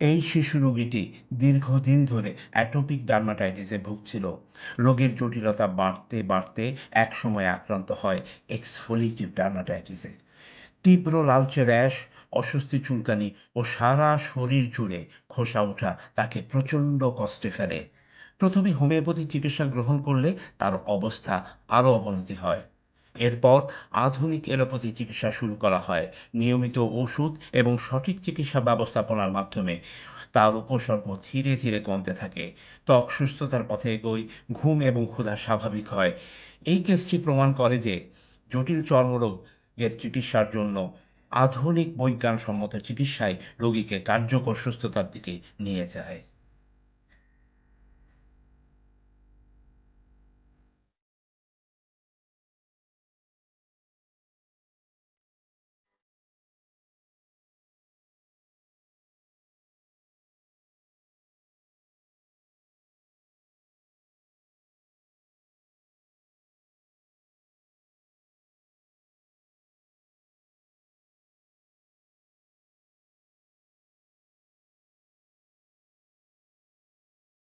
এই শিশু রোগীটি দীর্ঘদিন ধরে অ্যাটোপিক ডার্মাটাইটিসে ভুগছিল। রোগের জটিলতা বাড়তে বাড়তে একসময় আক্রান্ত হয় এক্সফোলিয়েটিভ ডার্মাটাইটিসে। তীব্র লালচে র্যাশ, অস্বস্তি চুলকানি ও সারা শরীর জুড়ে খোসা ওঠা তাকে প্রচণ্ড কষ্টে ফেলে। প্রথমে হোমিওপ্যাথি চিকিৎসা গ্রহণ করলে তার অবস্থা আরও অবনতি হয়। এরপর আধুনিক এলোপ্যাথি চিকিৎসা শুরু করা হয়। নিয়মিত ওষুধ এবং সঠিক চিকিৎসা ব্যবস্থাপনার মাধ্যমে তার উপসর্গ ধীরে ধীরে কমতে থাকে। ত্বক সুস্থতার পথে এগোয়, ঘুম এবং ক্ষুধা স্বাভাবিক হয়। এই কেসটি প্রমাণ করে যে জটিল চর্মরোগের চিকিৎসার জন্য আধুনিক বৈজ্ঞানসম্মত চিকিৎসাই রোগীকে কার্যকর সুস্থতার দিকে নিয়ে যায়।